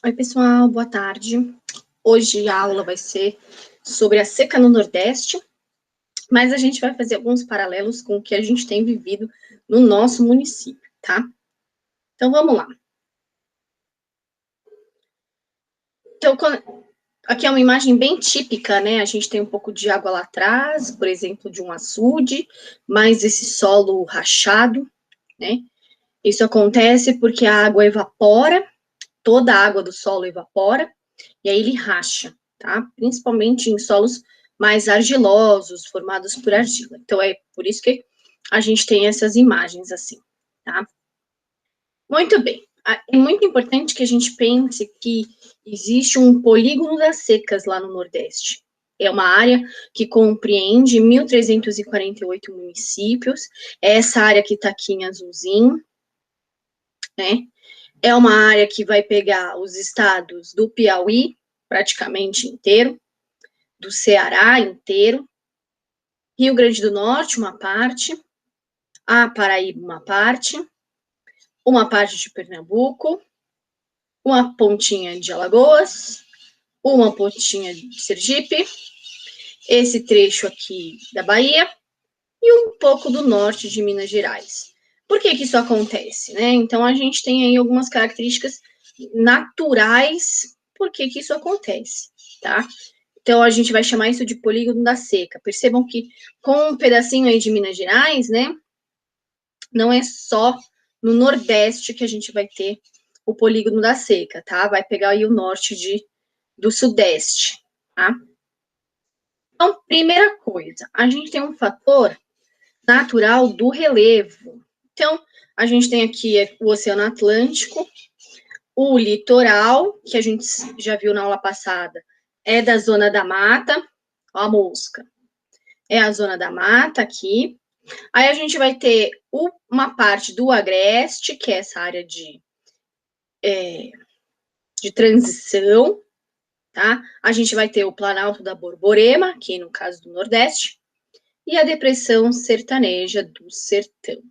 Oi, pessoal, boa tarde. Hoje a aula vai ser sobre a seca no Nordeste, mas a gente vai fazer alguns paralelos com o que a gente tem vivido no nosso município, tá? Então, vamos lá. Então, aqui é uma imagem bem típica, né? A gente tem um pouco de água lá atrás, por exemplo, de um açude, mais esse solo rachado, né? Isso acontece porque a água evapora, toda a água do solo evapora, e aí ele racha, tá? Principalmente em solos mais argilosos, formados por argila. Então, é por isso que a gente tem essas imagens assim, tá? Muito bem. É muito importante que a gente pense que existe um polígono das secas lá no Nordeste. É uma área que compreende 1.348 municípios. É essa área que está aqui em azulzinho, né? É uma área que vai pegar os estados do Piauí, praticamente inteiro, do Ceará inteiro, Rio Grande do Norte, uma parte, a Paraíba, uma parte de Pernambuco, uma pontinha de Alagoas, uma pontinha de Sergipe, esse trecho aqui da Bahia e um pouco do norte de Minas Gerais. Por que que isso acontece, né? Então, a gente tem aí algumas características naturais por que que isso acontece, tá? Então, a gente vai chamar isso de polígono da seca. Percebam que com um pedacinho aí de Minas Gerais, né, não é só no Nordeste que a gente vai ter o polígono da seca, tá? Vai pegar aí o norte do Sudeste, tá? Então, primeira coisa, a gente tem um fator natural do relevo. Então, a gente tem aqui o Oceano Atlântico, o litoral, que a gente já viu na aula passada, é da zona da mata, ó a mosca, é a zona da mata aqui. Aí a gente vai ter uma parte do agreste, que é essa área de transição, tá? A gente vai ter o Planalto da Borborema, aqui no caso do Nordeste, e a depressão sertaneja do sertão.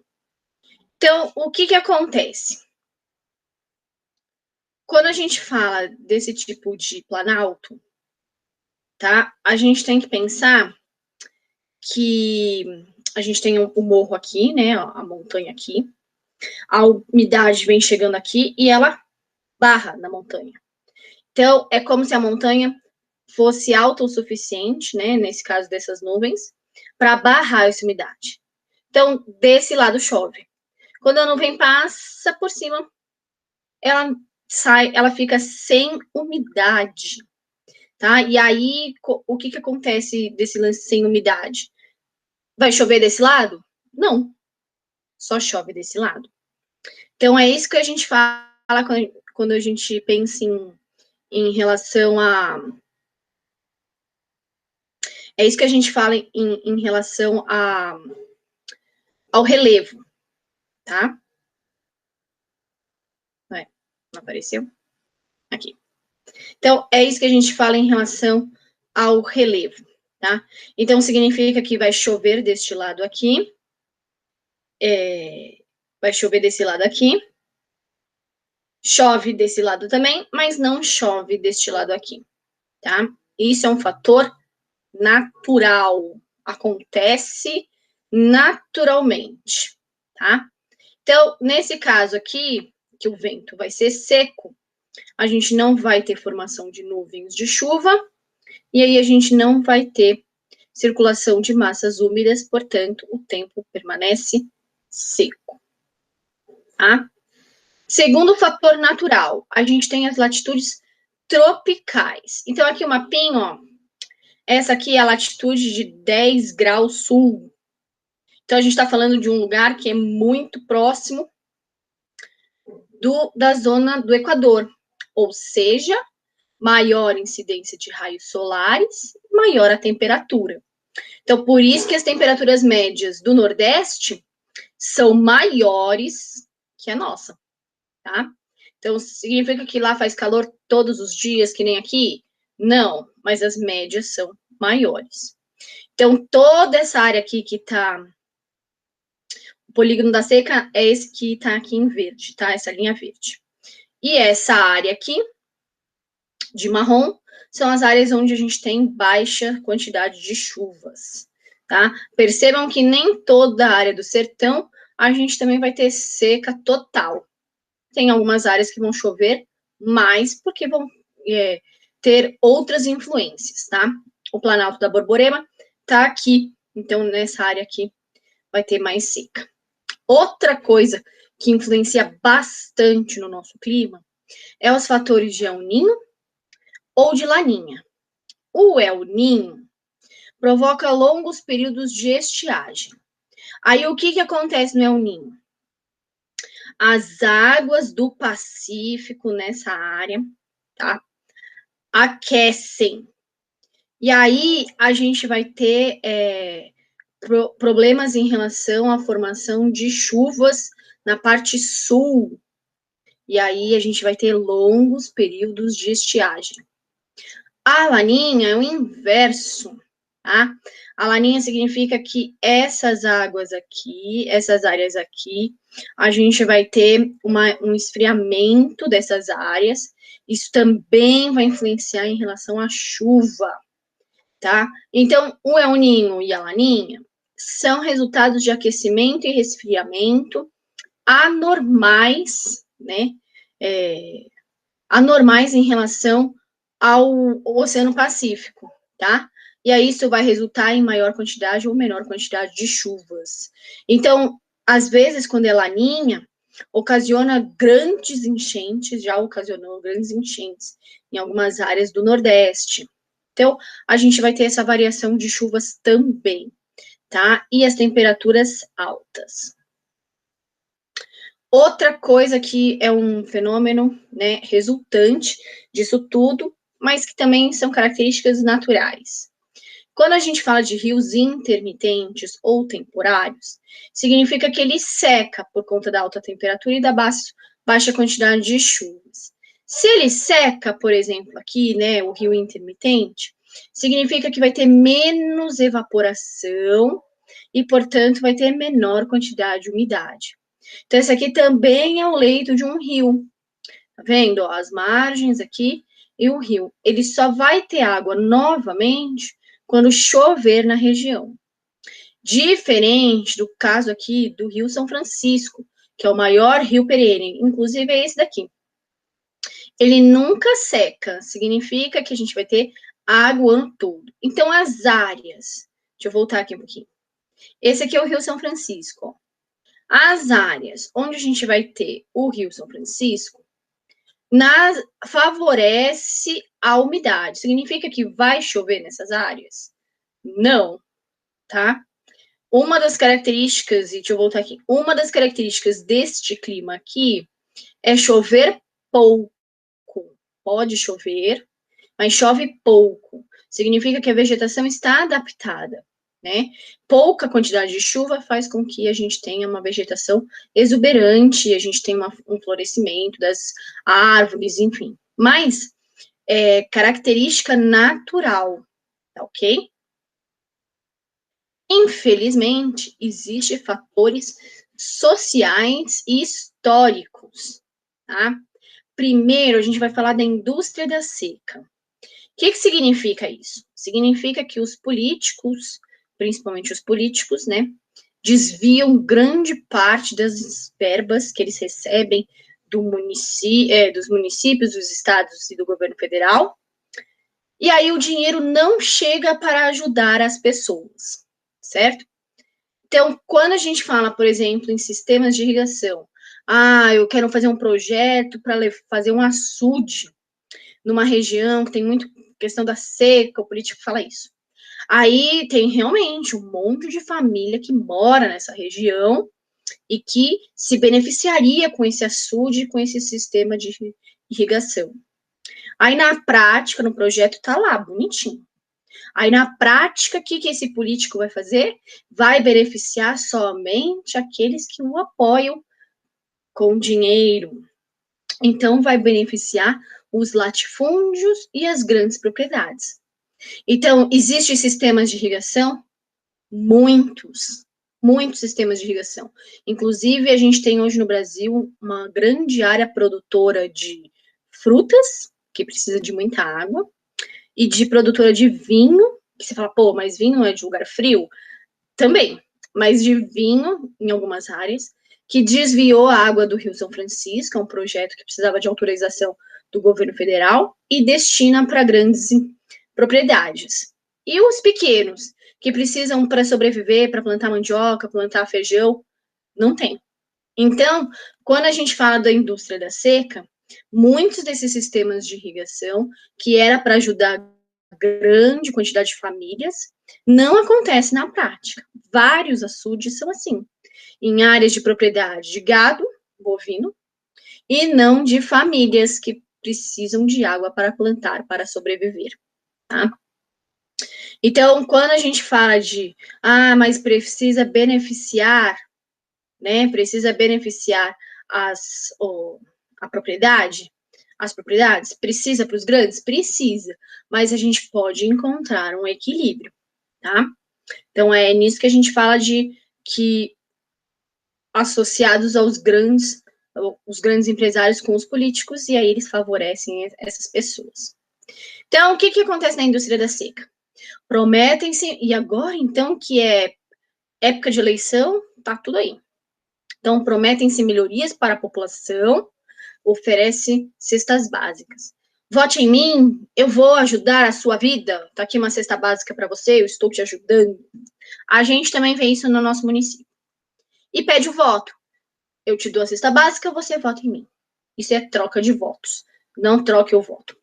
Então, o que que acontece? Quando a gente fala desse tipo de planalto, tá? A gente tem que pensar que a gente tem o morro aqui, né? A montanha aqui. A umidade vem chegando aqui e ela barra na montanha. Então, é como se a montanha fosse alta o suficiente, né? Nesse caso dessas nuvens, para barrar essa umidade. Então, desse lado chove. Quando a nuvem passa por cima, ela sai, ela fica sem umidade, tá? E aí, o que que acontece desse lance sem umidade? Vai chover desse lado? Não, só chove desse lado. Então, é isso que a gente fala quando a gente pensa em relação a. É isso que a gente fala em relação ao relevo, tá? Não apareceu? Aqui. Então, é isso que a gente fala em relação ao relevo, tá? Então, significa que vai chover deste lado aqui, vai chover desse lado aqui, chove desse lado também, mas não chove deste lado aqui, tá? Isso é um fator natural, acontece naturalmente, tá? Então, nesse caso aqui, que o vento vai ser seco, a gente não vai ter formação de nuvens de chuva, e aí a gente não vai ter circulação de massas úmidas, portanto, o tempo permanece seco, tá? Segundo fator natural, a gente tem as latitudes tropicais. Então, aqui o mapinha, ó, essa aqui é a latitude de 10 graus sul. Então, a gente está falando de um lugar que é muito próximo da zona do Equador, ou seja, maior incidência de raios solares, maior a temperatura. Então, por isso que as temperaturas médias do Nordeste são maiores que a nossa, tá? Então, significa que lá faz calor todos os dias, que nem aqui? Não, mas as médias são maiores. Então, toda essa área aqui que tá, o polígono da seca é esse que tá aqui em verde, tá? Essa linha verde. E essa área aqui de marrom são as áreas onde a gente tem baixa quantidade de chuvas, tá? Percebam que nem toda a área do sertão a gente também vai ter seca total. Tem algumas áreas que vão chover mais, porque vão ter outras influências, tá? O Planalto da Borborema tá aqui, então nessa área aqui vai ter mais seca. Outra coisa que influencia bastante no nosso clima é os fatores de El Niño ou de Laninha. O El Niño provoca longos períodos de estiagem. Aí o que acontece no El Niño? As águas do Pacífico nessa área, tá? Aquecem. E aí a gente vai ter problemas em relação à formação de chuvas na parte sul. E aí a gente vai ter longos períodos de estiagem. A laninha é o inverso, tá? A laninha significa que essas águas aqui, essas áreas aqui, a gente vai ter um esfriamento dessas áreas. Isso também vai influenciar em relação à chuva, tá? Então, o El Niño e a laninha são resultados de aquecimento e resfriamento anormais, né? Anormais em relação ao Oceano Pacífico, tá? E aí isso vai resultar em maior quantidade ou menor quantidade de chuvas. Então, às vezes, quando é laninha, ocasiona grandes enchentes, já ocasionou grandes enchentes em algumas áreas do Nordeste. Então, a gente vai ter essa variação de chuvas também, tá? E as temperaturas altas. Outra coisa que é um fenômeno, né, resultante disso tudo, mas que também são características naturais. Quando a gente fala de rios intermitentes ou temporários, significa que ele seca por conta da alta temperatura e da baixa quantidade de chuvas. Se ele seca, por exemplo, aqui, né, o rio intermitente, significa que vai ter menos evaporação e, portanto, vai ter menor quantidade de umidade. Então, esse aqui também é o leito de um rio. Tá vendo? Ó, as margens aqui e o rio. Ele só vai ter água novamente quando chover na região. Diferente do caso aqui do Rio São Francisco, que é o maior rio perene, inclusive é esse daqui. Ele nunca seca, significa que a gente vai ter água o ano todo. Então, as áreas, deixa eu voltar aqui um pouquinho. Esse aqui é o Rio São Francisco, ó. As áreas onde a gente vai ter o Rio São Francisco favorece a umidade. Significa que vai chover nessas áreas? Não, tá? Uma das características, e deixa eu voltar aqui, uma das características deste clima aqui é chover pouco. Pode chover, mas chove pouco. Significa que a vegetação está adaptada, né? Pouca quantidade de chuva faz com que a gente tenha uma vegetação exuberante, a gente tenha um florescimento das árvores, enfim. Mas é característica natural, tá ok? Infelizmente, existem fatores sociais e históricos, tá? Primeiro, a gente vai falar da indústria da seca. O que significa isso? Significa que os políticos, principalmente os políticos, né, desviam grande parte das verbas que eles recebem dos municípios, dos estados e do governo federal, e aí o dinheiro não chega para ajudar as pessoas, certo? Então, quando a gente fala, por exemplo, em sistemas de irrigação, eu quero fazer um projeto para fazer um açude numa região que tem muito questão da seca, o político fala isso. Aí tem realmente um monte de família que mora nessa região e que se beneficiaria com esse açude, com esse sistema de irrigação. Aí na prática, no projeto tá lá, bonitinho. Aí na prática, o que esse político vai fazer? Vai beneficiar somente aqueles que o apoiam com dinheiro. Então vai beneficiar os latifúndios e as grandes propriedades. Então, existem sistemas de irrigação? Muitos sistemas de irrigação. Inclusive, a gente tem hoje no Brasil uma grande área produtora de frutas, que precisa de muita água, e de produtora de vinho, que você fala, pô, mas vinho é de lugar frio? Também, mas de vinho em algumas áreas, que desviou a água do Rio São Francisco, é um projeto que precisava de autorização do governo federal, e destina para grandes propriedades. E os pequenos, que precisam para sobreviver, para plantar mandioca, plantar feijão, não tem. Então, quando a gente fala da indústria da seca, muitos desses sistemas de irrigação, que era para ajudar grande quantidade de famílias, não acontece na prática. Vários açudes são assim, em áreas de propriedade de gado bovino e não de famílias que precisam de água para plantar, para sobreviver. Tá? Então, quando a gente fala de, mas precisa beneficiar, né? Precisa beneficiar a propriedade, as propriedades, precisa para os grandes? Precisa, mas a gente pode encontrar um equilíbrio, tá? Então, é nisso que a gente fala de que associados aos os grandes empresários com os políticos, e aí eles favorecem essas pessoas. Então, o que acontece na indústria da seca? Prometem-se, e agora, então, que é época de eleição, tá tudo aí. Então, prometem-se melhorias para a população, oferece cestas básicas. Vote em mim, eu vou ajudar a sua vida. Tá aqui uma cesta básica para você, eu estou te ajudando. A gente também vê isso no nosso município. E pede o voto. Eu te dou a cesta básica, você vota em mim. Isso é troca de votos. Não troque o voto.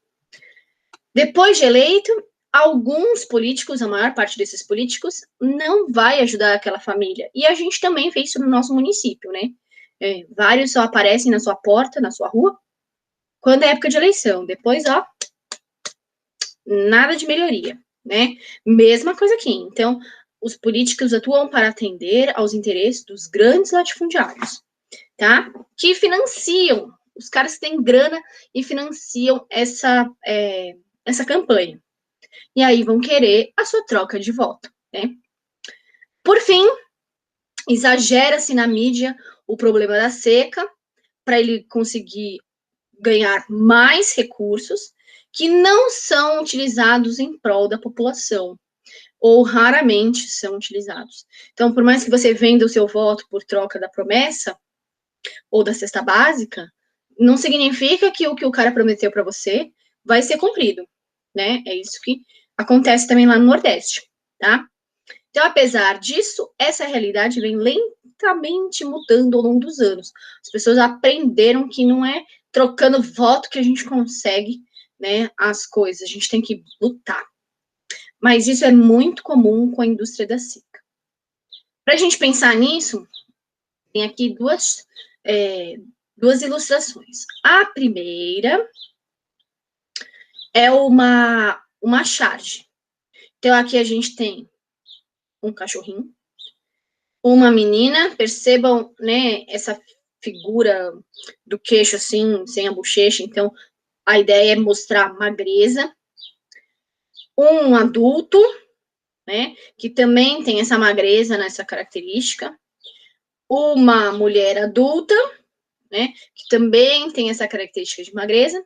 Depois de eleito, alguns políticos, a maior parte desses políticos, não vai ajudar aquela família. E a gente também vê isso no nosso município, né? Vários só aparecem na sua porta, na sua rua, quando é época de eleição. Depois, ó, nada de melhoria, né? Mesma coisa aqui. Então, os políticos atuam para atender aos interesses dos grandes latifundiários, tá? Que financiam, os caras que têm grana e financiam essa campanha. E aí vão querer a sua troca de voto, né? Por fim, exagera-se na mídia o problema da seca para ele conseguir ganhar mais recursos que não são utilizados em prol da população, ou raramente são utilizados. Então, por mais que você venda o seu voto por troca da promessa ou da cesta básica, não significa que o cara prometeu para você vai ser cumprido, né? É isso que acontece também lá no Nordeste, tá? Então, apesar disso, essa realidade vem lentamente mudando ao longo dos anos. As pessoas aprenderam que não é trocando voto que a gente consegue, né, as coisas. A gente tem que lutar. Mas isso é muito comum com a indústria da seca. Para a gente pensar nisso, tem aqui duas ilustrações. A primeira é uma charge. Então, aqui a gente tem um cachorrinho, uma menina, percebam, né, essa figura do queixo assim, sem a bochecha, então a ideia é mostrar magreza. Um adulto, né, que também tem essa magreza, nessa característica. Uma mulher adulta, né, que também tem essa característica de magreza.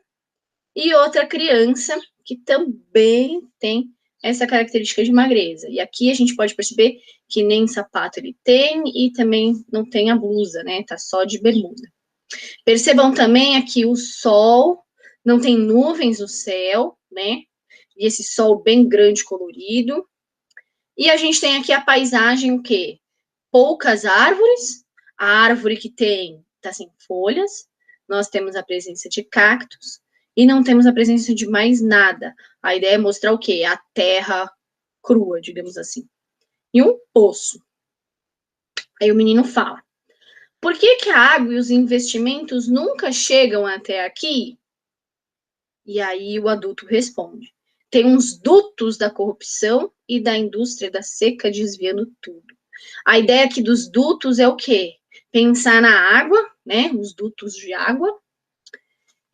E outra criança, que também tem essa característica de magreza. E aqui a gente pode perceber que nem sapato ele tem e também não tem a blusa, né? Tá só de bermuda. Percebam também aqui o sol, não tem nuvens no céu, né? E esse sol bem grande, colorido. E a gente tem aqui a paisagem, o quê? Poucas árvores, a árvore que tá sem folhas, nós temos a presença de cactos, e não temos a presença de mais nada. A ideia é mostrar o quê? A terra crua, digamos assim. E um poço. Aí o menino fala, por que a água e os investimentos nunca chegam até aqui? E aí o adulto responde, tem uns dutos da corrupção e da indústria da seca desviando tudo. A ideia aqui dos dutos é o quê? Pensar na água, né? Os dutos de água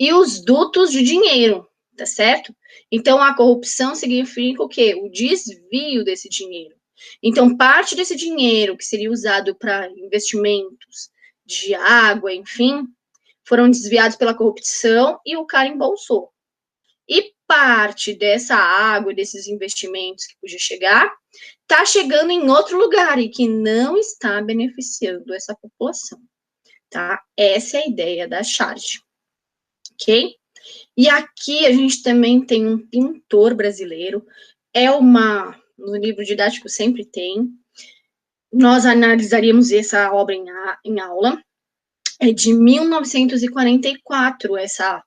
e os dutos de dinheiro, tá certo? Então, a corrupção significa o quê? O desvio desse dinheiro. Então, parte desse dinheiro que seria usado para investimentos de água, enfim, foram desviados pela corrupção e o cara embolsou. E parte dessa água, desses investimentos que podia chegar, está chegando em outro lugar e que não está beneficiando essa população, tá? Essa é a ideia da charge, ok? E aqui a gente também tem um pintor brasileiro, no livro didático sempre tem, nós analisaríamos essa obra em aula, é de 1944 essa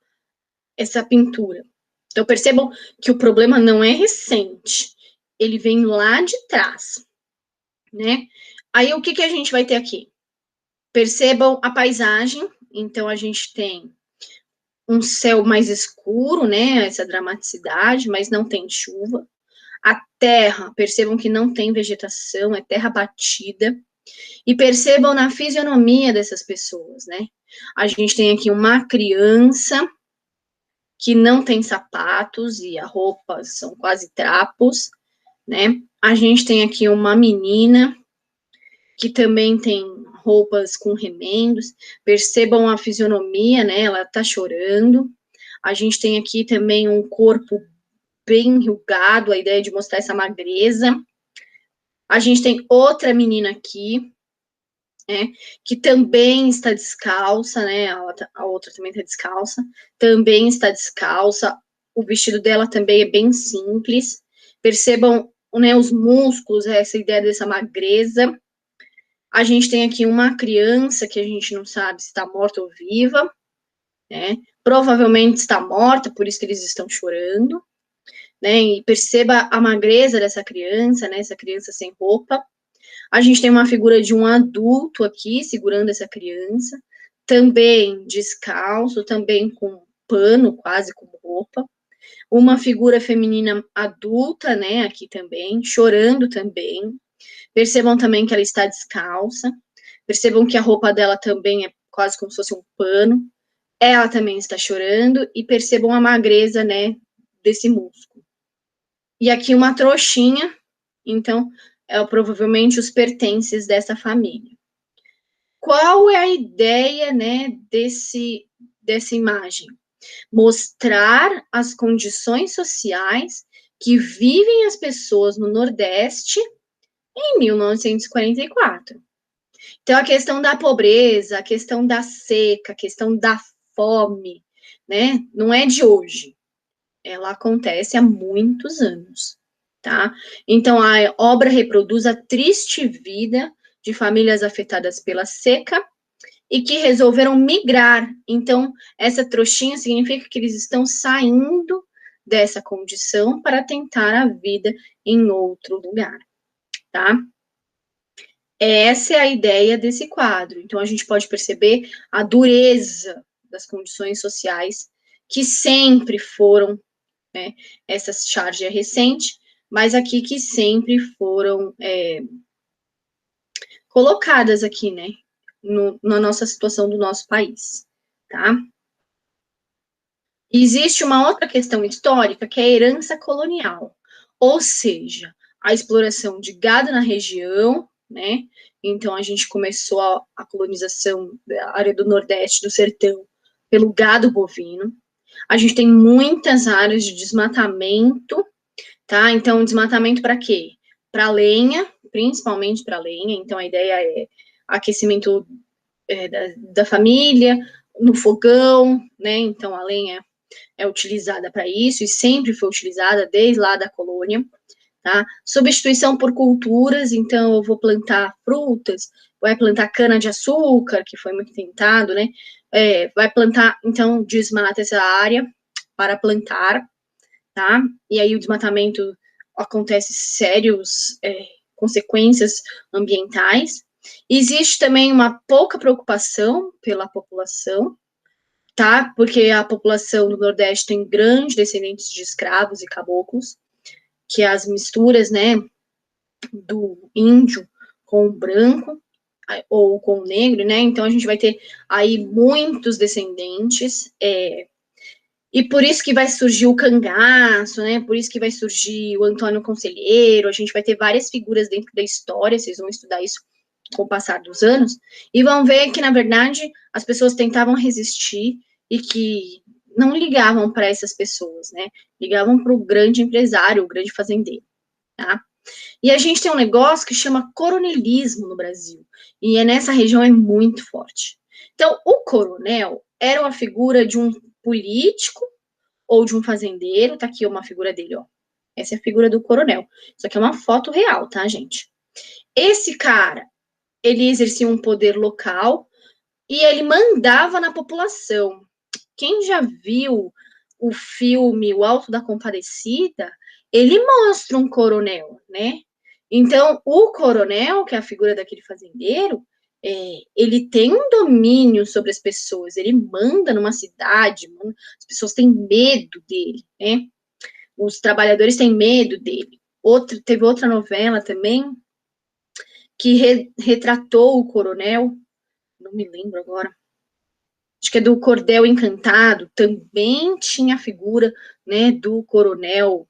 pintura. Então, percebam que o problema não é recente, ele vem lá de trás, né? Aí, o que a gente vai ter aqui? Percebam a paisagem, então a gente tem um céu mais escuro, né? Essa dramaticidade, mas não tem chuva. A terra, percebam que não tem vegetação, é terra batida. E percebam na fisionomia dessas pessoas, né? A gente tem aqui uma criança que não tem sapatos e as roupas são quase trapos, né? A gente tem aqui uma menina que também tem roupas com remendos. Percebam a fisionomia, né? Ela tá chorando. A gente tem aqui também um corpo bem enrugado, a ideia de mostrar essa magreza. A gente tem outra menina aqui, que também está descalça, né? A outra também está descalça, também está descalça. O vestido dela também é bem simples. Percebam, né, os músculos, essa ideia dessa magreza. A gente tem aqui uma criança que a gente não sabe se está morta ou viva, né? Provavelmente está morta, por isso que eles estão chorando, né? E perceba a magreza dessa criança, né? Essa criança sem roupa. A gente tem uma figura de um adulto aqui, segurando essa criança, também descalço, também com pano, quase como roupa. Uma figura feminina adulta, né, aqui também, chorando também. Percebam também que ela está descalça. Percebam que a roupa dela também é quase como se fosse um pano. Ela também está chorando. E percebam a magreza, né, desse músculo. E aqui uma trouxinha, então, provavelmente os pertences dessa família. Qual é a ideia, né, dessa imagem? Mostrar as condições sociais que vivem as pessoas no Nordeste em 1944. Então, a questão da pobreza, a questão da seca, a questão da fome, né, não é de hoje. Ela acontece há muitos anos, tá? Então, a obra reproduz a triste vida de famílias afetadas pela seca e que resolveram migrar. Então, essa trouxinha significa que eles estão saindo dessa condição para tentar a vida em outro lugar, tá? Essa é a ideia desse quadro. Então, a gente pode perceber a dureza das condições sociais que sempre foram, né? Essa charge é recente, mas aqui que sempre foram colocadas aqui, né? Na nossa situação do nosso país, tá? Existe uma outra questão histórica que é a herança colonial, ou seja, a exploração de gado na região, né? Então, a gente começou a colonização da área do Nordeste, do sertão, pelo gado bovino. A gente tem muitas áreas de desmatamento, tá? Então, desmatamento para quê? Para lenha, principalmente para lenha. Então, a ideia é aquecimento da família, no fogão, né? Então, a lenha é utilizada para isso e sempre foi utilizada desde lá da colônia, tá? Substituição por culturas, então eu vou plantar frutas, vai plantar cana-de-açúcar, que foi muito tentado, né? Vai plantar, então, desmata essa área para plantar, tá? E aí o desmatamento acontece sérios consequências ambientais. Existe também uma pouca preocupação pela população, tá? Porque a população do Nordeste tem grandes descendentes de escravos e caboclos, que as misturas, né, do índio com o branco ou com o negro, né? Então a gente vai ter aí muitos descendentes, e por isso que vai surgir o cangaço, né? Por isso que vai surgir o Antônio Conselheiro. A gente vai ter várias figuras dentro da história, vocês vão estudar isso com o passar dos anos, e vão ver que, na verdade, as pessoas tentavam resistir e que não ligavam para essas pessoas, né? Ligavam para o grande empresário, o grande fazendeiro, tá? E a gente tem um negócio que chama coronelismo no Brasil, e nessa região é muito forte. Então, o coronel era uma figura de um político ou de um fazendeiro, tá aqui uma figura dele, ó. Essa é a figura do coronel. Isso aqui é uma foto real, tá, gente? Esse cara, ele exercia um poder local e ele mandava na população. Quem já viu o filme O Alto da Compadecida, ele mostra um coronel, né? Então, o coronel, que é a figura daquele fazendeiro, ele tem um domínio sobre as pessoas, ele manda numa cidade, as pessoas têm medo dele, né? Os trabalhadores têm medo dele. Teve outra novela também que retratou o coronel, não me lembro agora, acho que é do Cordel Encantado, também tinha a figura, né, do coronel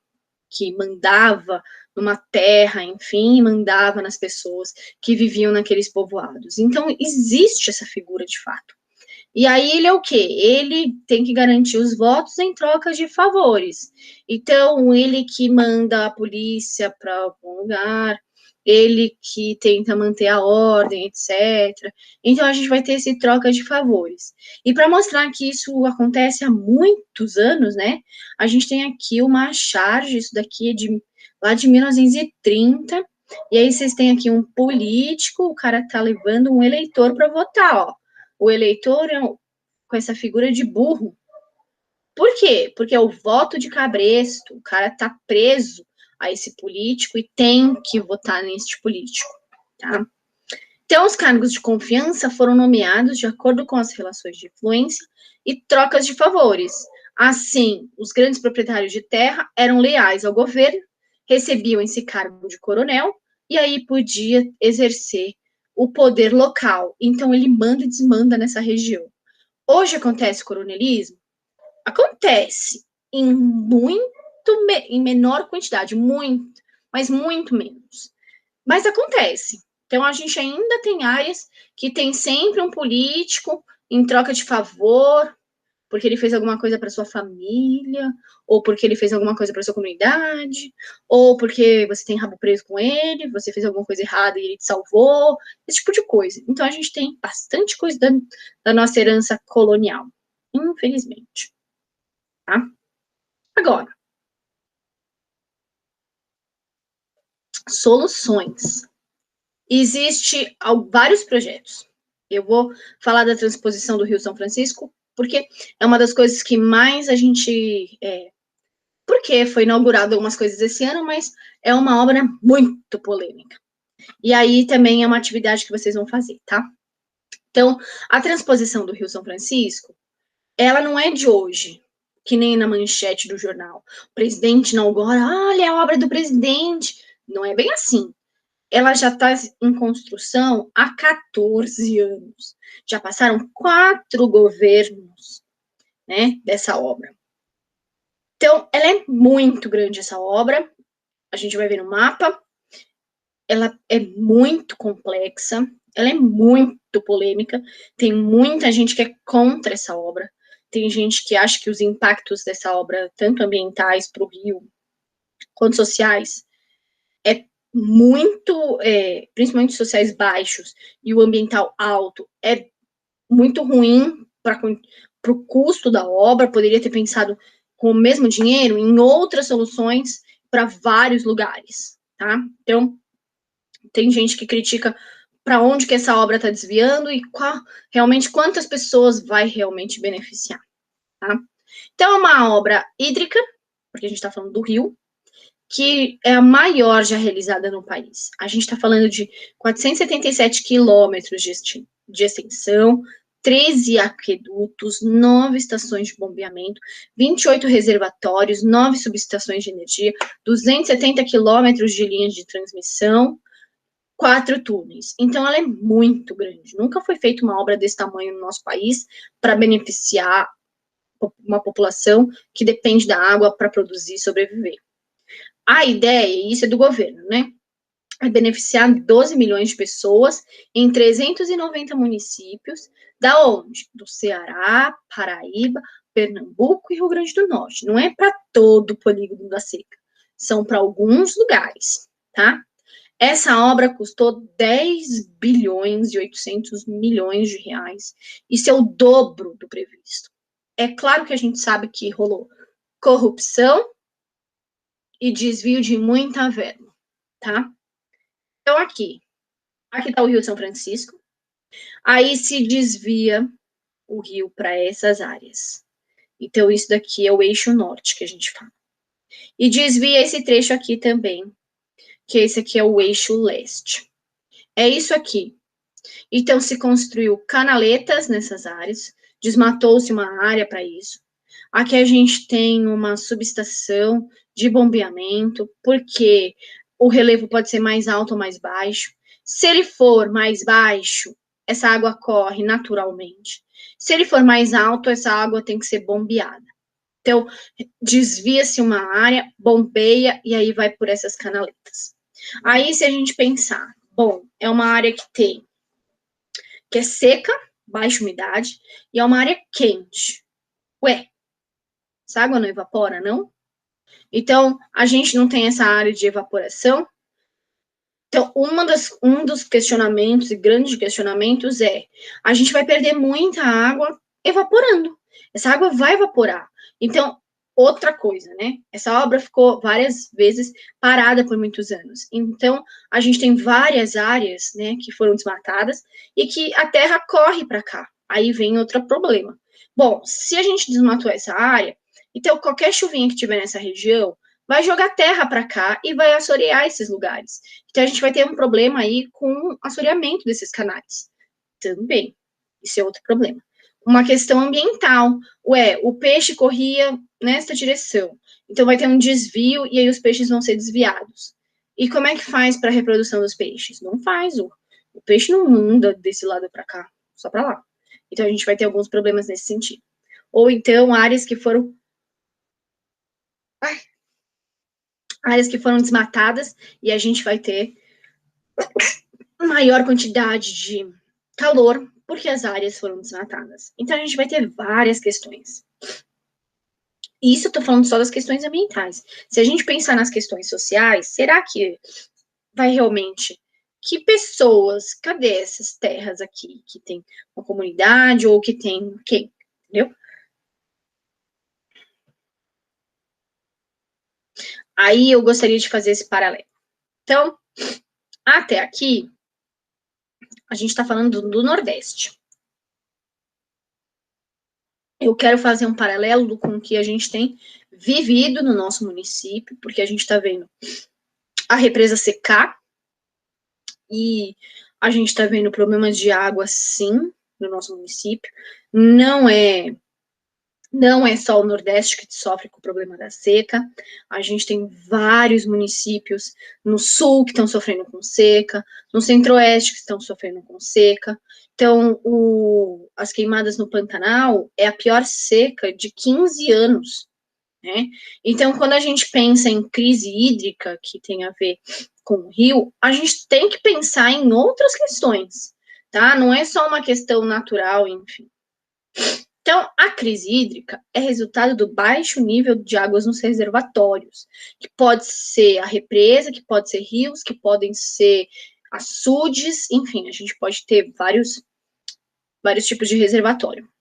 que mandava numa terra, enfim, mandava nas pessoas que viviam naqueles povoados. Então, existe essa figura de fato. E aí ele é o quê? Ele tem que garantir os votos em troca de favores. Então, ele que manda a polícia para algum lugar, ele que tenta manter a ordem, etc. Então, a gente vai ter esse troca de favores. E para mostrar que isso acontece há muitos anos, né? A gente tem aqui uma charge, isso daqui é lá de 1930, e aí vocês têm aqui um político, o cara tá levando um eleitor para votar, ó. O eleitor é com essa figura de burro. Por quê? Porque é o voto de cabresto, o cara tá preso a esse político e tem que votar neste político, tá? Então, os cargos de confiança foram nomeados de acordo com as relações de influência e trocas de favores. Assim, os grandes proprietários de terra eram leais ao governo, recebiam esse cargo de coronel, e aí podia exercer o poder local. Então, ele manda e desmanda nessa região. Hoje acontece coronelismo? Acontece em menor quantidade, muito, mas muito menos. Mas acontece. Então, a gente ainda tem áreas que tem sempre um político em troca de favor, porque ele fez alguma coisa para sua família, ou porque ele fez alguma coisa para sua comunidade, ou porque você tem rabo preso com ele, você fez alguma coisa errada e ele te salvou, esse tipo de coisa. Então, a gente tem bastante coisa da nossa herança colonial, infelizmente. Tá? Agora, soluções. Existe vários projetos. Eu vou falar da transposição do Rio São Francisco, porque é uma das coisas que mais a gente... porque foi inaugurado algumas coisas esse ano, mas é uma obra muito polêmica. E aí também é uma atividade que vocês vão fazer, tá? Então, a transposição do Rio São Francisco, ela não é de hoje, que nem na manchete do jornal. O presidente inaugura, olha a obra do presidente. Não é bem assim. Ela já está em construção há 14 anos. Já passaram 4 governos, né, dessa obra. Então, ela é muito grande, essa obra. A gente vai ver no mapa. Ela é muito complexa. Ela é muito polêmica. Tem muita gente que é contra essa obra. Tem gente que acha que os impactos dessa obra, tanto ambientais para o Rio, quanto sociais, é muito, principalmente sociais baixos e o ambiental alto, é muito ruim para o custo da obra. Poderia ter pensado com o mesmo dinheiro em outras soluções para vários lugares, tá? Então, tem gente que critica para onde que essa obra está desviando e realmente quantas pessoas vai realmente beneficiar, tá? Então, é uma obra hídrica, porque a gente está falando do rio, que é a maior já realizada no país. A gente está falando de 477 quilômetros de extensão, 13 aquedutos, 9 estações de bombeamento, 28 reservatórios, 9 subestações de energia, 270 quilômetros de linhas de transmissão, 4 túneis. Então, ela é muito grande. Nunca foi feita uma obra desse tamanho no nosso país para beneficiar uma população que depende da água para produzir e sobreviver. A ideia, e isso é do governo, né? É beneficiar 12 milhões de pessoas em 390 municípios, da onde? Do Ceará, Paraíba, Pernambuco e Rio Grande do Norte. Não é para todo o polígono da seca. São para alguns lugares, tá? Essa obra custou 10 bilhões e 800 milhões de reais. Isso é o dobro do previsto. É claro que a gente sabe que rolou corrupção e desvio de muita verba, tá? Então, aqui está o Rio São Francisco. Aí se desvia o rio para essas áreas. Então, isso daqui é o eixo norte que a gente fala. E desvia esse trecho aqui também, que esse aqui é o eixo leste. É isso aqui. Então, se construiu canaletas nessas áreas, desmatou-se uma área para isso. Aqui a gente tem uma subestação de bombeamento, porque o relevo pode ser mais alto ou mais baixo. Se ele for mais baixo, essa água corre naturalmente. Se ele for mais alto, essa água tem que ser bombeada. Então, desvia-se uma área, bombeia e aí vai por essas canaletas. Aí, se a gente pensar, bom, é uma área que é seca, baixa umidade, e é uma área quente. Ué, essa água não evapora, não? Então, a gente não tem essa área de evaporação. Então, um dos questionamentos e grandes questionamentos é: a gente vai perder muita água evaporando. Essa água vai evaporar. Então, outra coisa, né? Essa obra ficou várias vezes parada por muitos anos. Então, a gente tem várias áreas, né, que foram desmatadas e que a terra corre para cá. Aí vem outro problema. Bom, se a gente desmatou essa área, então qualquer chuvinha que tiver nessa região vai jogar terra para cá e vai assorear esses lugares. Então, a gente vai ter um problema aí com o assoreamento desses canais. Também. Isso é outro problema. Uma questão ambiental. Ué, o peixe corria nesta direção. Então, vai ter um desvio e aí os peixes vão ser desviados. E como é que faz para a reprodução dos peixes? Não faz. O peixe não anda desse lado para cá, só para lá. Então, a gente vai ter alguns problemas nesse sentido. Ou então, áreas que foram desmatadas e a gente vai ter maior quantidade de calor porque as áreas foram desmatadas. Então, a gente vai ter várias questões. Isso eu tô falando só das questões ambientais. Se a gente pensar nas questões sociais, será que vai realmente... Que pessoas, cadê essas terras aqui que tem uma comunidade ou que tem quem? Entendeu? Aí eu gostaria de fazer esse paralelo. Então, até aqui, a gente está falando do Nordeste. Eu quero fazer um paralelo com o que a gente tem vivido no nosso município, porque a gente está vendo a represa secar e a gente está vendo problemas de água, sim, no nosso município. Não é só o Nordeste que sofre com o problema da seca. A gente tem vários municípios no Sul que estão sofrendo com seca, no Centro-Oeste que estão sofrendo com seca. Então, as queimadas no Pantanal é a pior seca de 15 anos. Né? Então, quando a gente pensa em crise hídrica, que tem a ver com o rio, a gente tem que pensar em outras questões, tá? Não é só uma questão natural, enfim. Então, a crise hídrica é resultado do baixo nível de águas nos reservatórios, que pode ser a represa, que pode ser rios, que podem ser açudes, enfim, a gente pode ter vários tipos de reservatório.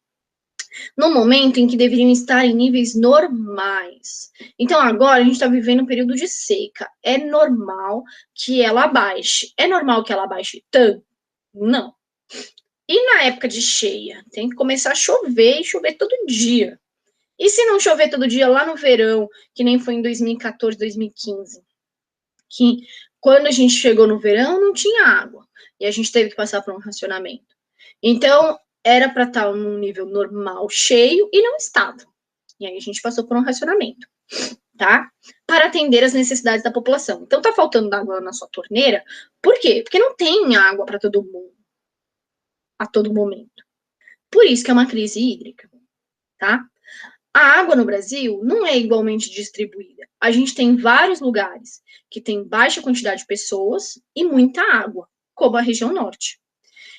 No momento em que deveriam estar em níveis normais. Então, agora a gente está vivendo um período de seca. É normal que ela baixe. É normal que ela baixe tanto? Não. E na época de cheia? Tem que começar a chover e chover todo dia. E se não chover todo dia lá no verão, que nem foi em 2014, 2015? Que quando a gente chegou no verão, não tinha água. E a gente teve que passar por um racionamento. Então, era para estar num nível normal, cheio, e não estava. E aí a gente passou por um racionamento, tá? Para atender as necessidades da população. Então, tá faltando água na sua torneira, por quê? Porque não tem água para todo mundo, a todo momento. Por isso que é uma crise hídrica, tá? A água no Brasil não é igualmente distribuída. A gente tem vários lugares que tem baixa quantidade de pessoas e muita água, como a região norte.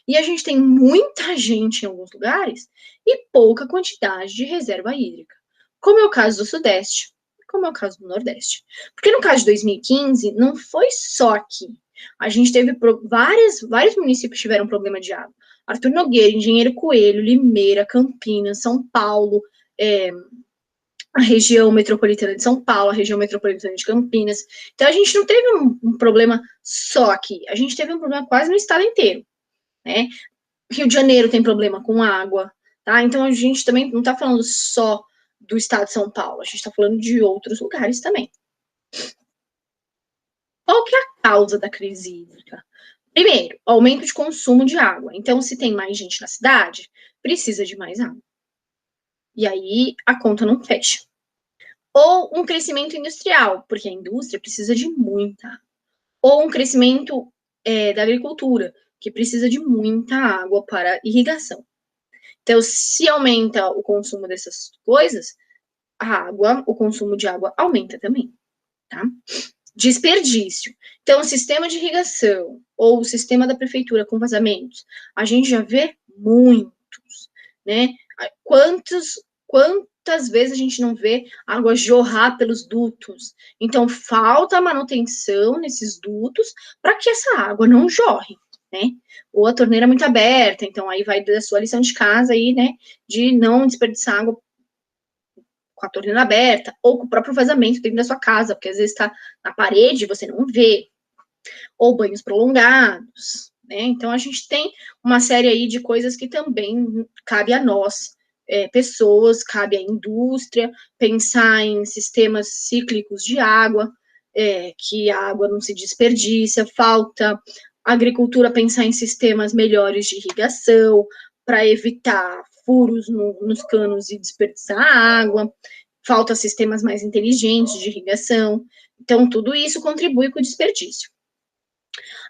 E a gente tem muita gente em alguns lugares e pouca quantidade de reserva hídrica, como é o caso do Sudeste, como é o caso do Nordeste. Porque no caso de 2015, não foi só aqui. A gente teve vários municípios tiveram problema de água. Arthur Nogueira, Engenheiro Coelho, Limeira, Campinas, São Paulo, a região metropolitana de São Paulo, a região metropolitana de Campinas. Então, a gente não teve um problema só aqui, a gente teve um problema quase no estado inteiro, né? Rio de Janeiro tem problema com água, tá? Então, a gente também não está falando só do estado de São Paulo, a gente está falando de outros lugares também. Qual que é a causa da crise hídrica? Primeiro, aumento de consumo de água. Então, se tem mais gente na cidade, precisa de mais água. E aí, a conta não fecha. Ou um crescimento industrial, porque a indústria precisa de muita água. Ou um crescimento da agricultura, que precisa de muita água para irrigação. Então, se aumenta o consumo dessas coisas, o consumo de água aumenta também, tá? Desperdício. Então, o sistema de irrigação ou o sistema da prefeitura com vazamentos, a gente já vê muitos, né? Quantas vezes a gente não vê água jorrar pelos dutos? Então, falta manutenção nesses dutos para que essa água não jorre, né? Ou a torneira muito aberta, então aí vai da sua lição de casa aí, né? De não desperdiçar água com a torneira aberta, ou com o próprio vazamento dentro da sua casa, porque às vezes está na parede e você não vê, ou banhos prolongados, né? Então, a gente tem uma série aí de coisas que também cabe a nós, pessoas, cabe à indústria, pensar em sistemas cíclicos de água, que a água não se desperdiça, falta a agricultura pensar em sistemas melhores de irrigação, para evitar furos nos canos e desperdiçar água, falta sistemas mais inteligentes de irrigação. Então, tudo isso contribui com o desperdício.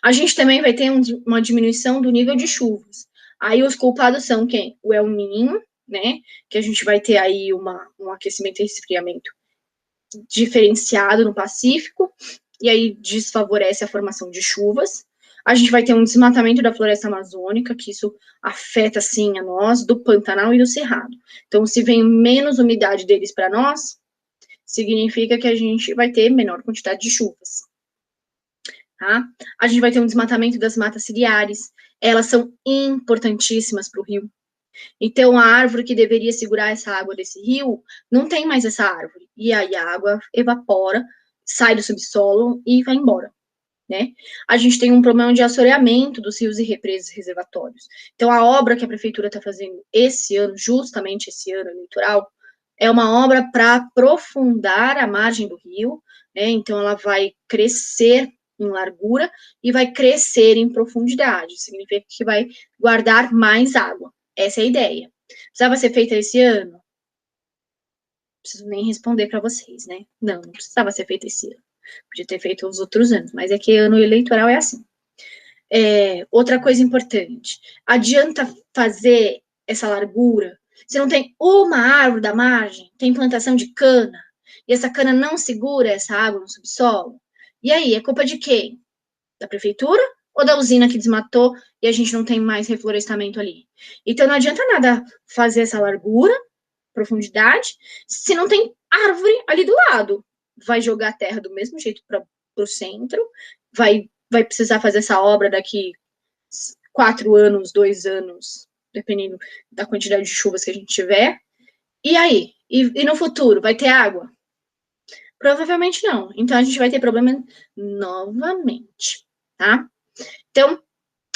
A gente também vai ter uma diminuição do nível de chuvas. Aí os culpados são quem? O El Niño, né? Que a gente vai ter aí um aquecimento e resfriamento diferenciado no Pacífico, e aí desfavorece a formação de chuvas. A gente vai ter um desmatamento da floresta amazônica, que isso afeta, sim, a nós, do Pantanal e do Cerrado. Então, se vem menos umidade deles para nós, significa que a gente vai ter menor quantidade de chuvas. Tá? A gente vai ter um desmatamento das matas ciliares, elas são importantíssimas para o rio. Então, a árvore que deveria segurar essa água desse rio, não tem mais essa árvore. E aí a água evapora, sai do subsolo e vai embora, né? A gente tem um problema de assoreamento dos rios e represas e reservatórios. Então, a obra que a prefeitura está fazendo esse ano, justamente esse ano eleitoral, é uma obra para aprofundar a margem do rio, né? Então, ela vai crescer em largura e vai crescer em profundidade. Significa que vai guardar mais água. Essa é a ideia. Precisava ser feita esse ano? Não preciso nem responder para vocês, né? Não precisava ser feita esse ano. Podia ter feito os outros anos, mas é que ano eleitoral é assim. Outra coisa importante, adianta fazer essa largura? Se não tem uma árvore da margem, tem plantação de cana, e essa cana não segura essa água no subsolo, e aí, é culpa de quem? Da prefeitura ou da usina que desmatou e a gente não tem mais reflorestamento ali? Então, não adianta nada fazer essa largura, profundidade, se não tem árvore ali do lado. Vai jogar a terra do mesmo jeito para o centro, vai precisar fazer essa obra daqui 4 anos, 2 anos, dependendo da quantidade de chuvas que a gente tiver. E aí? E no futuro, vai ter água? Provavelmente não. Então, a gente vai ter problema novamente, tá? Então,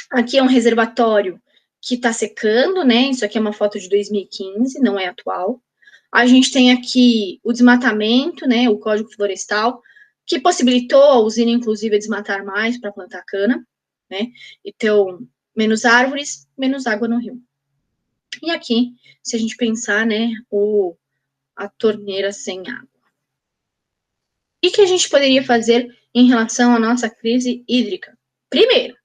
aqui é um reservatório que está secando, né? Isso aqui é uma foto de 2015, não é atual. A gente tem aqui o desmatamento, né? O Código Florestal, que possibilitou a usina, inclusive, a desmatar mais para plantar cana, né? Então, menos árvores, menos água no rio. E aqui, se a gente pensar, né? A torneira sem água. O que a gente poderia fazer em relação à nossa crise hídrica? Primeiro,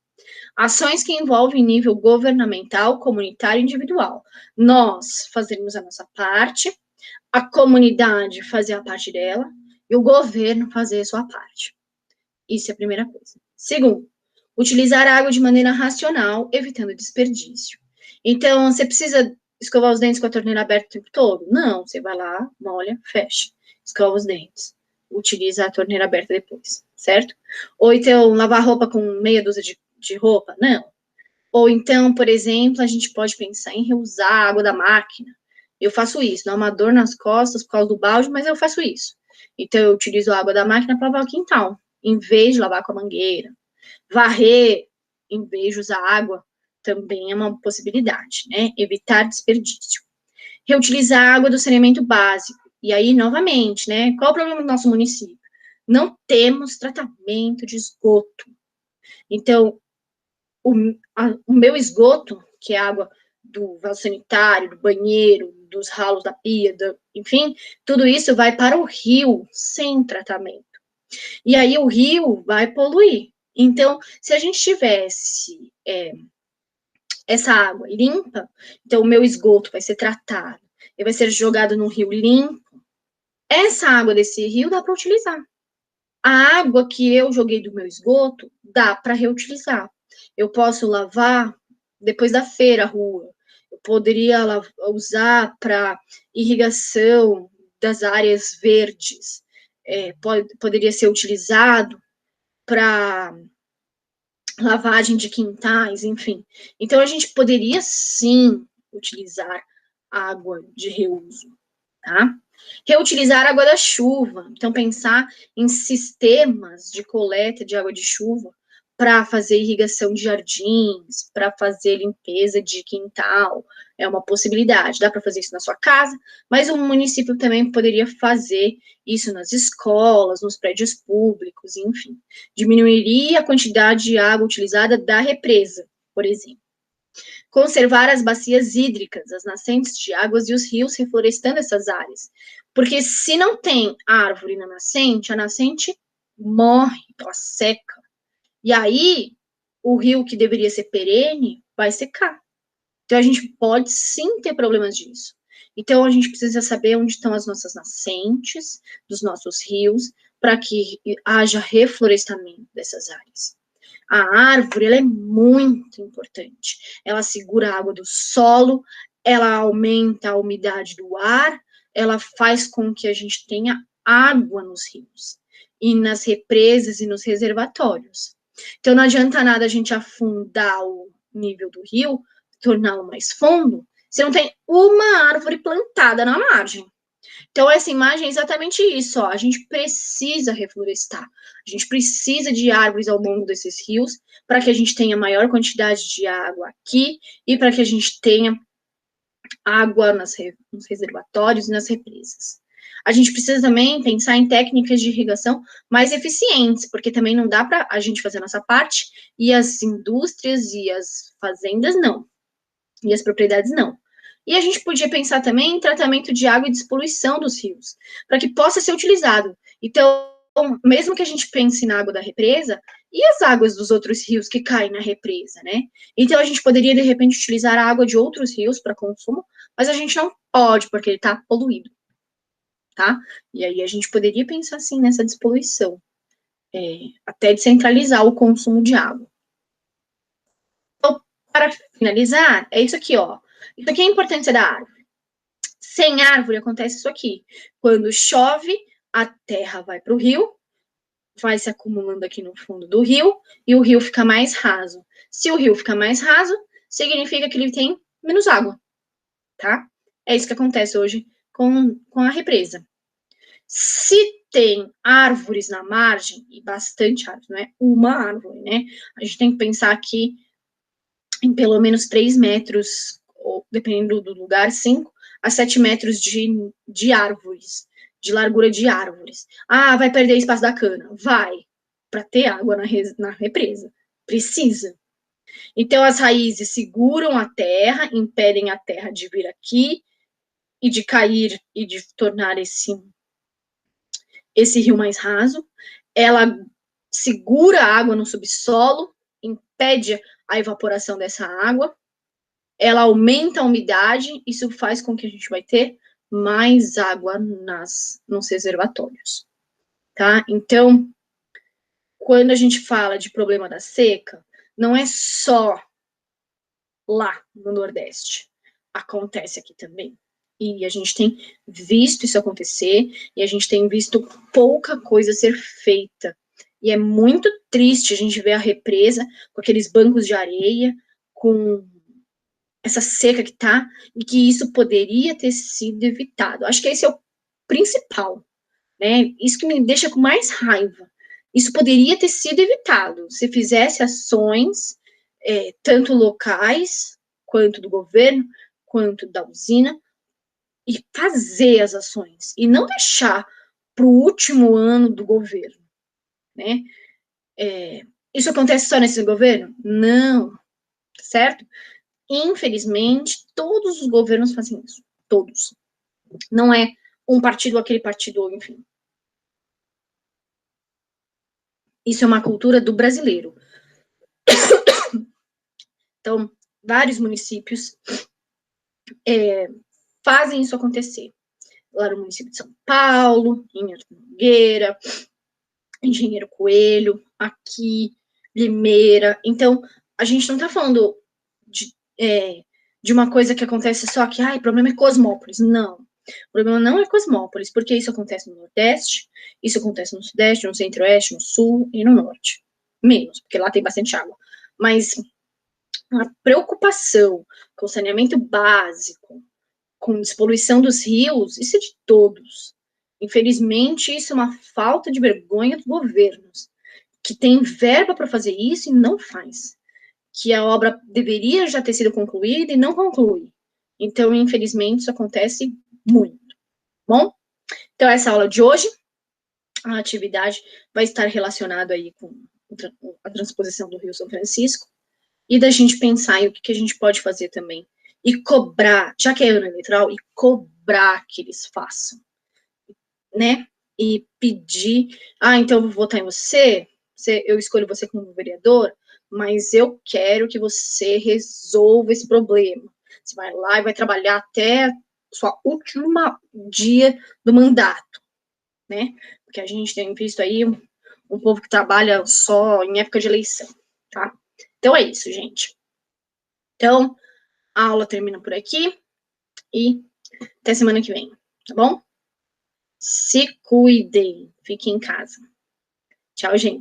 ações que envolvem nível governamental, comunitário e individual. Nós fazermos a nossa parte, a comunidade fazer a parte dela e o governo fazer a sua parte. Isso é a primeira coisa. Segundo, Utilizar a água de maneira racional, evitando desperdício. Então, você precisa escovar os dentes com a torneira aberta o tempo todo? Não, você vai lá, molha, fecha, escova os dentes. Utiliza a torneira aberta depois, certo? Ou então, lavar roupa com meia dúzia de roupa? Não. Ou então, por exemplo, a gente pode pensar em reusar a água da máquina. Eu faço isso, dá uma dor nas costas por causa do balde, mas eu faço isso. Então, eu utilizo a água da máquina para lavar o quintal, em vez de lavar com a mangueira. Varrer, em vez de usar água, também é uma possibilidade, né? Evitar desperdício. Reutilizar a água do saneamento básico. E aí, novamente, né? Qual o problema do nosso município? Não temos tratamento de esgoto. Então, o meu esgoto, que é água do vaso sanitário, do banheiro, dos ralos da pia, enfim, tudo isso vai para o rio sem tratamento. E aí o rio vai poluir. Então, se a gente tivesse essa água limpa, então o meu esgoto vai ser tratado e vai ser jogado no rio limpo, essa água desse rio dá para utilizar. A água que eu joguei do meu esgoto dá para reutilizar. Eu posso lavar depois da feira a rua. Eu poderia usar para irrigação das áreas verdes. Poderia ser utilizado para lavagem de quintais, enfim. Então, a gente poderia, sim, utilizar água de reuso, tá? Reutilizar a água da chuva. Então, pensar em sistemas de coleta de água de chuva para fazer irrigação de jardins, para fazer limpeza de quintal, é uma possibilidade. Dá para fazer isso na sua casa, mas o município também poderia fazer isso nas escolas, nos prédios públicos, enfim. Diminuiria a quantidade de água utilizada da represa, por exemplo. Conservar as bacias hídricas, as nascentes de águas e os rios, reflorestando essas áreas. Porque se não tem árvore na nascente, a nascente morre, ela seca. E aí, o rio que deveria ser perene vai secar. Então, a gente pode sim ter problemas disso. Então, a gente precisa saber onde estão as nossas nascentes, dos nossos rios, para que haja reflorestamento dessas áreas. A árvore, ela é muito importante. Ela segura a água do solo, ela aumenta a umidade do ar, ela faz com que a gente tenha água nos rios e nas represas e nos reservatórios. Então, não adianta nada a gente afundar o nível do rio, torná-lo mais fundo, se não tem uma árvore plantada na margem. Então, essa imagem é exatamente isso, ó. A gente precisa reflorestar, a gente precisa de árvores ao longo desses rios para que a gente tenha maior quantidade de água aqui e para que a gente tenha água nos reservatórios e nas represas. A gente precisa também pensar em técnicas de irrigação mais eficientes, porque também não dá para a gente fazer a nossa parte e as indústrias e as fazendas não, e as propriedades não. E a gente podia pensar também em tratamento de água e despoluição dos rios, para que possa ser utilizado. Então, mesmo que a gente pense na água da represa, e as águas dos outros rios que caem na represa, né? Então, a gente poderia, de repente, utilizar a água de outros rios para consumo, mas a gente não pode, porque ele está poluído, tá? E aí a gente poderia pensar, assim, nessa despoluição, até descentralizar o consumo de água. Então, para finalizar, é isso aqui, ó. Isso aqui é a importância da árvore. Sem árvore acontece isso aqui. Quando chove, a terra vai para o rio, vai se acumulando aqui no fundo do rio, e o rio fica mais raso. Se o rio fica mais raso, significa que ele tem menos água, tá? É isso que acontece hoje com a represa. Se tem árvores na margem, e bastante árvore, não é uma árvore, né? A gente tem que pensar aqui em pelo menos 3 metros, ou dependendo do lugar, 5 a 7 metros de árvores, de largura de árvores. Ah, vai perder espaço da cana? Vai, para ter água na represa. Precisa. Então, as raízes seguram a terra, impedem a terra de vir aqui e de cair e de tornar esse rio mais raso. Ela segura a água no subsolo, impede a evaporação dessa água, ela aumenta a umidade, isso faz com que a gente vai ter mais água nos reservatórios, tá? Então, quando a gente fala de problema da seca, não é só lá no Nordeste. Acontece aqui também. E a gente tem visto isso acontecer, e a gente tem visto pouca coisa ser feita. E é muito triste a gente ver a represa com aqueles bancos de areia, com essa seca que tá, e que isso poderia ter sido evitado. Acho que esse é o principal, né? Isso que me deixa com mais raiva. Isso poderia ter sido evitado se fizesse ações, tanto locais, quanto do governo, quanto da usina, e fazer as ações, e não deixar para o último ano do governo, né? Isso acontece só nesse governo? Não, certo? Infelizmente, todos os governos fazem isso, todos. Não é um partido, aquele partido, enfim. Isso é uma cultura do brasileiro. Então, vários municípios fazem isso acontecer. Lá no município de São Paulo, em Nogueira, Engenheiro Coelho, aqui, Limeira. Então, a gente não está falando de uma coisa que acontece só que, o problema é Cosmópolis. Não. O problema não é Cosmópolis, porque isso acontece no Nordeste, isso acontece no Sudeste, no Centro-Oeste, no Sul e no Norte. Menos, porque lá tem bastante água. Mas a preocupação com o saneamento básico, com despoluição dos rios, isso é de todos. Infelizmente, isso é uma falta de vergonha dos governos, que tem verba para fazer isso e não faz. Que a obra deveria já ter sido concluída e não conclui. Então, infelizmente, isso acontece muito. Bom? Então, essa aula de hoje, a atividade vai estar relacionada aí com a transposição do Rio São Francisco, e da gente pensar em o que a gente pode fazer também. E cobrar, já que é ano eleitoral, e cobrar que eles façam. Né? E pedir, então eu vou votar em você, eu escolho você como vereador, mas eu quero que você resolva esse problema. Você vai lá e vai trabalhar até sua última dia do mandato, né? Porque a gente tem visto aí um povo que trabalha só em época de eleição, tá? Então é isso, gente. Então, a aula termina por aqui e até semana que vem, tá bom? Se cuidem, fiquem em casa. Tchau, gente.